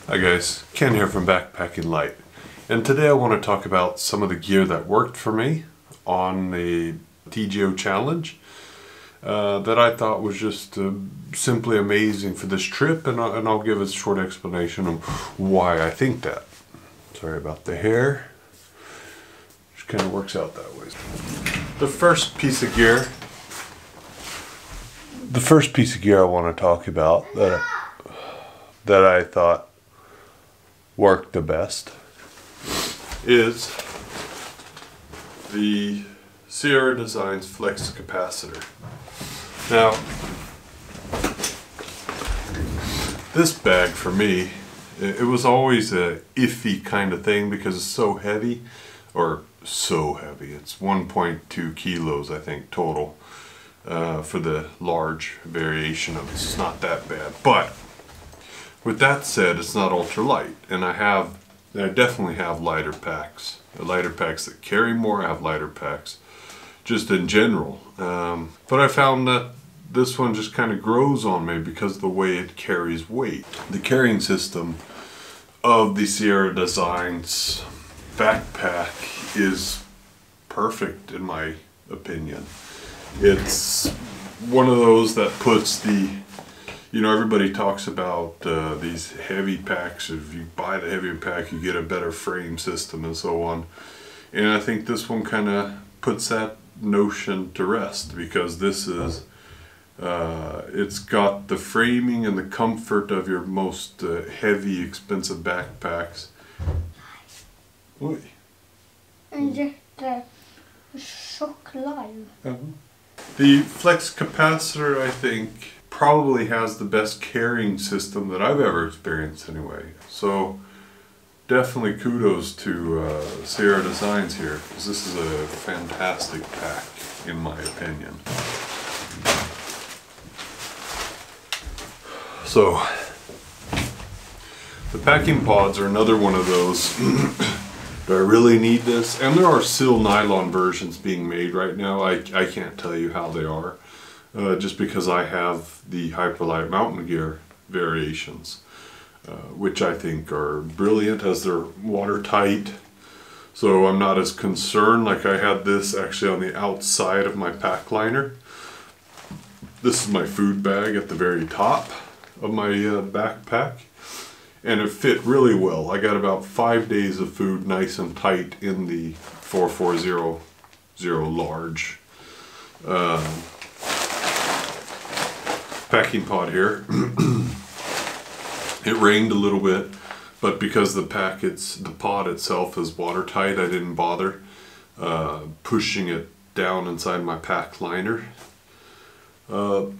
Hi guys, Ken here from Backpacking Light, and today I want to talk about some of the gear that worked for me on the TGO challenge that I thought was just simply amazing for this trip, and I'll give a short explanation of why I think that. Sorry about the hair, just kind of works out that way. The first piece of gear I want to talk about that I thought worked the best is the Sierra Designs Flex Capacitor. Now, this bag for me, it was always a iffy kind of thing because it's so heavy, It's 1.2 kilos, I think, total for the large variation of it. It's not that bad, but with that said, it's not ultra light, and I definitely have lighter packs. Lighter packs that carry more. I have lighter packs just in general. But I found that this one just kind of grows on me because of the way it carries weight. The carrying system of the Sierra Designs backpack is perfect in my opinion. It's one of those that puts the, everybody talks about these heavy packs. If you buy the heavier pack, you get a better frame system and so on. And I think this one kind of puts that notion to rest, because this is, it's got the framing and the comfort of your most heavy, expensive backpacks. Oi. En jättetjock live. The Flex Capacitor, I think, probably has the best carrying system that I've ever experienced anyway. So definitely kudos to Sierra Designs here, because this is a fantastic pack in my opinion. So the packing pods are another one of those. Do I really need this? And there are still nylon versions being made right now. I can't tell you how they are. Just because I have the Hyperlight mountain gear variations, which I think are brilliant as they're watertight. So I'm not as concerned. Like, I had this actually on the outside of my pack liner. This is my food bag at the very top of my backpack. And it fit really well. I got about 5 days of food nice and tight in the 4400 large packing pod here. It rained a little bit, but because the pod itself is watertight, I didn't bother pushing it down inside my pack liner. The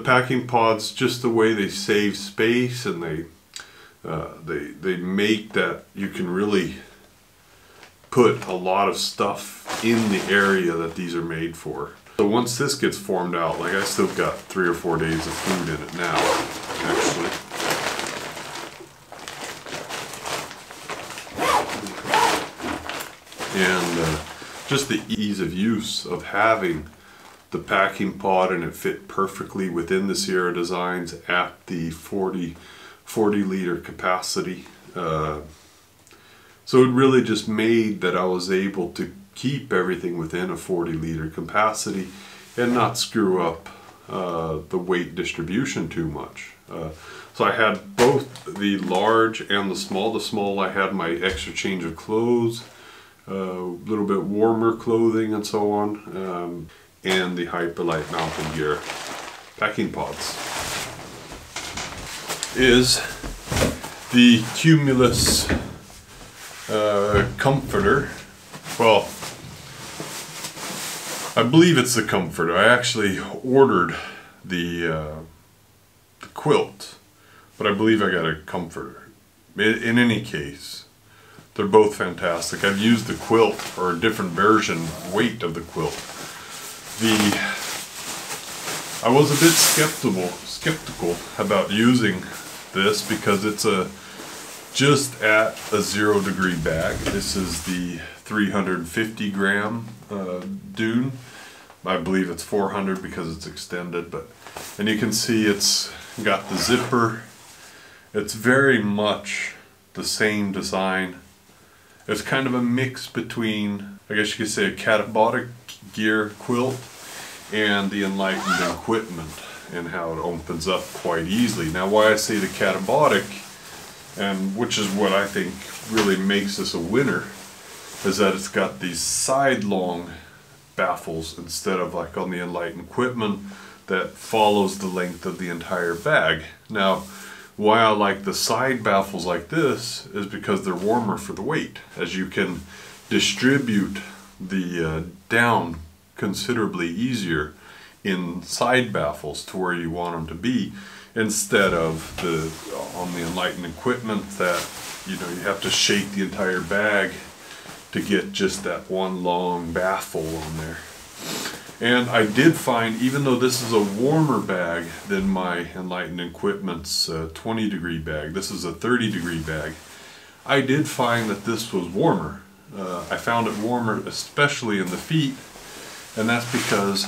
packing pods, just the way they save space, and they make that you can really put a lot of stuff in the area that these are made for. So once this gets formed out, like, I still got 3 or 4 days of food in it now, actually. And just the ease of use of having the packing pod, and it fit perfectly within the Sierra Designs at the 40 liter capacity. So it really just made that I was able to keep everything within a 40 liter capacity and not screw up the weight distribution too much. So I had both the large and the small. The small, I had my extra change of clothes, a little bit warmer clothing and so on, and the Hyperlight mountain gear packing pods. Is the Cumulus Comforter. Well, I believe it's the Comforter. I actually ordered the quilt, but I believe I got a Comforter. In any case, they're both fantastic. I've used the quilt, or a different version, weight of the quilt. I was a bit skeptical about using this because it's just at a 0 degree bag. This is the 350 gram dune. I believe it's 400 because it's extended, and you can see it's got the zipper It's very much the same design. It's kind of a mix between, I guess you could say, a catabolic gear quilt and the Enlightened equipment, and how it opens up quite easily. Now, why I say the catabolic, and which is what I think really makes this a winner, is that it's got these side-long baffles instead of like on the Enlightened equipment that follows the length of the entire bag. Now, why I like the side baffles like this is because they're warmer for the weight, as you can distribute the down considerably easier in side baffles to where you want them to be, instead of the on the Enlightened equipment that, you know, you have to shake the entire bag to get just that one long baffle on there. And I did find, even though this is a warmer bag than my Enlightened equipment's 20 degree bag, this is a 30 degree bag, I did find that this was warmer. I found it warmer especially in the feet, and that's because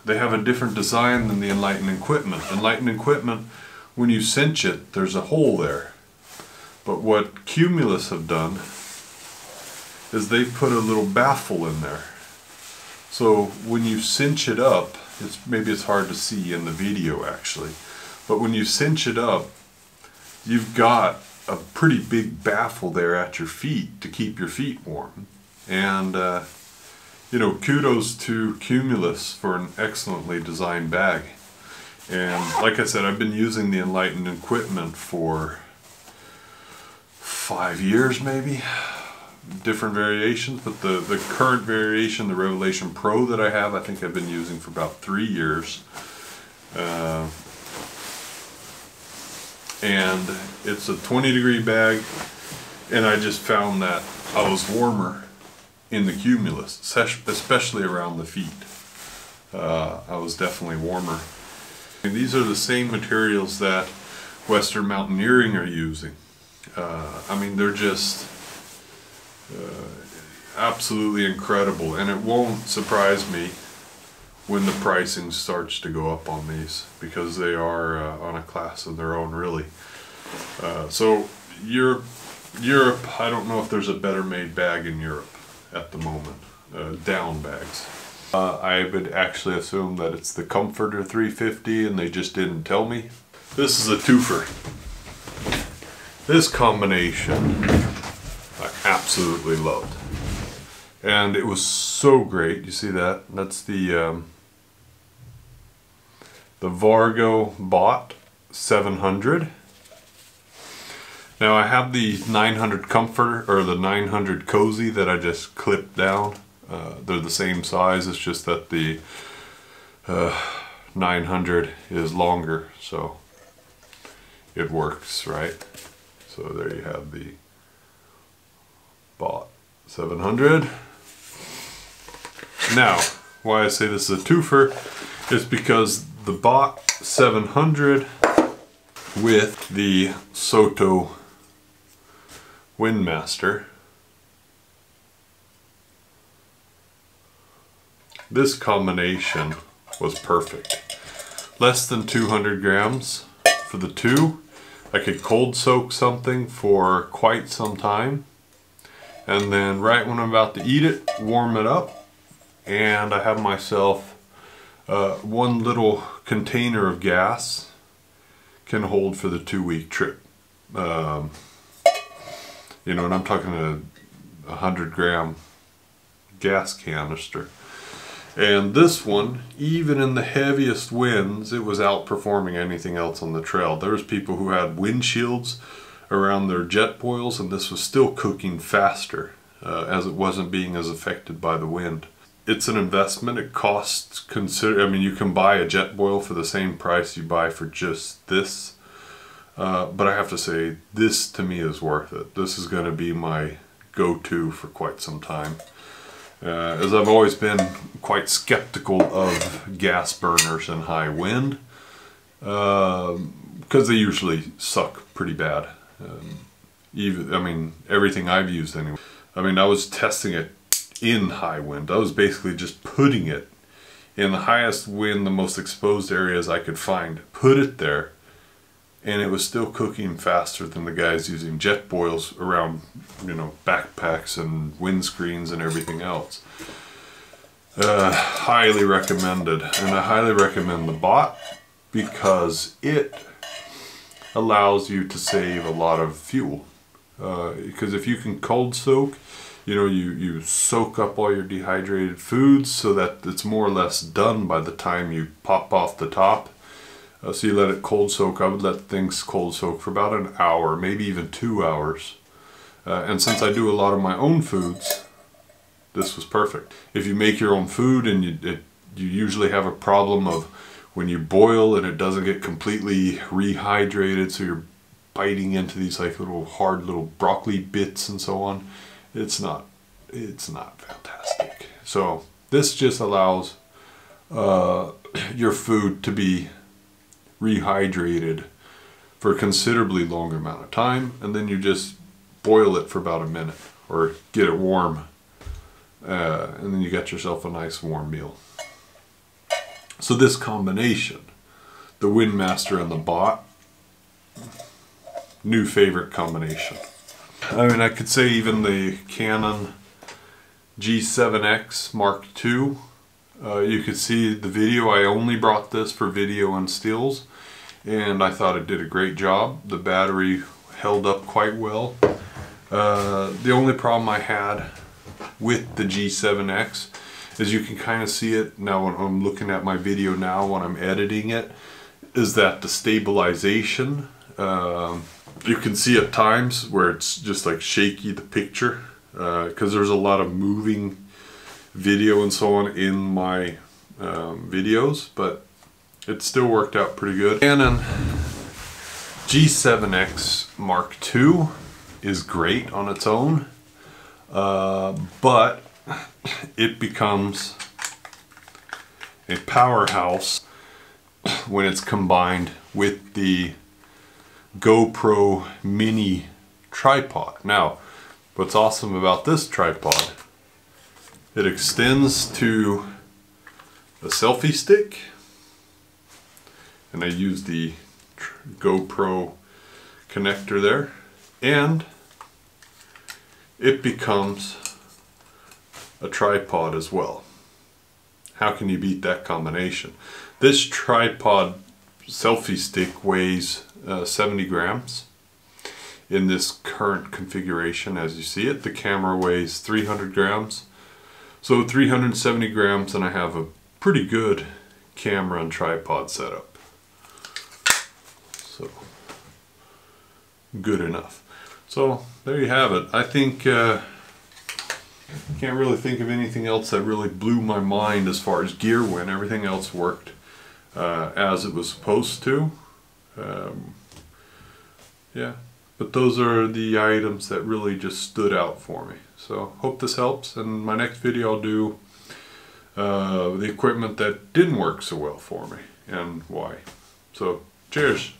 they have a different design than the Enlightened equipment. Enlightened equipment, when you cinch it, there's a hole there. But what Cumulus have done is they put a little baffle in there. So when you cinch it up, maybe it's hard to see in the video actually, but when you cinch it up, you've got a pretty big baffle there at your feet to keep your feet warm. And you know, kudos to Cumulus for an excellently designed bag. And like I said, I've been using the Enlightened equipment for 5 years maybe. Different variations, but the current variation, the Revelation Pro that I have, I think I've been using for about 3 years. And it's a 20 degree bag, and I just found that I was warmer in the Cumulus, especially around the feet. I was definitely warmer. And these are the same materials that Western Mountaineering are using. I mean, they're just absolutely incredible, and it won't surprise me when the pricing starts to go up on these, because they are on a class of their own, really. So Europe, I don't know if there's a better made bag in Europe at the moment, down bags. I would actually assume that it's the Comforter 350 and they just didn't tell me. This is a twofer. This combination I absolutely loved, and it was so great. You see that? That's the Vargo Bot 700. Now I have the 900 Comforter, or the 900 Cozy that I just clipped down. They're the same size, it's just that the 900 is longer, so it works, right? So there you have the Bot 700. Now, why I say this is a twofer is because the Bot 700 with the Soto Windmaster, this combination was perfect. Less than 200 grams for the two. I could cold soak something for quite some time, and then right when I'm about to eat it, warm it up, and I have myself one little container of gas can hold for the 2-week trip. You know, and I'm talking a 100-gram gas canister. And this one, even in the heaviest winds, it was outperforming anything else on the trail. There was people who had windshields around their jet boils, and this was still cooking faster, as it wasn't being as affected by the wind. It's an investment. It costs I mean, you can buy a jet boil for the same price you buy for just this. But I have to say, this to me is worth it. This is going to be my go-to for quite some time. As I've always been quite skeptical of gas burners in high wind, because they usually suck pretty bad. I mean, everything I've used anyway. I mean, I was testing it in high wind. I was basically just putting it in the highest wind, the most exposed areas I could find, put it there, and it was still cooking faster than the guys using jet boils around, you know, backpacks and windscreens and everything else. Highly recommended, and I highly recommend the bot because it allows you to save a lot of fuel. Because if you can cold soak, you know, you soak up all your dehydrated foods so that it's more or less done by the time you pop off the top. So you let it cold soak. I would let things cold soak for about an hour, maybe even 2 hours. And since I do a lot of my own foods, this was perfect. If you make your own food and you usually have a problem of when you boil and it doesn't get completely rehydrated, so you're biting into these like little hard little broccoli bits and so on. It's not fantastic. So this just allows your food to be rehydrated for a considerably longer amount of time, and then you just boil it for about a minute or get it warm, and then you got yourself a nice warm meal. So this combination, the Windmaster and the bot, new favorite combination. I mean, I could say even the Canon G7X Mark II. You could see the video. I only brought this for video and stills, and I thought it did a great job. The battery held up quite well. The only problem I had with the G7X is you can kind of see it now when I'm looking at my video now when I'm editing it, is that the stabilization, you can see at times where it's just like shaky, the picture, because there's a lot of moving video and so on in my videos, but it still worked out pretty good. Canon G7X Mark II is great on its own, but it becomes a powerhouse when it's combined with the GoPro mini tripod. Now, what's awesome about this tripod, it extends to a selfie stick, and I use the GoPro connector there, and it becomes a tripod as well. How can you beat that combination? This tripod selfie stick weighs 70 grams in this current configuration as you see it. The camera weighs 300 grams. So 370 grams, and I have a pretty good camera and tripod setup. So good enough. So there you have it. I think can't really think of anything else that really blew my mind as far as gear went. Everything else worked as it was supposed to. Yeah, but those are the items that really just stood out for me. So hope this helps. And my next video I'll do the equipment that didn't work so well for me and why. So cheers.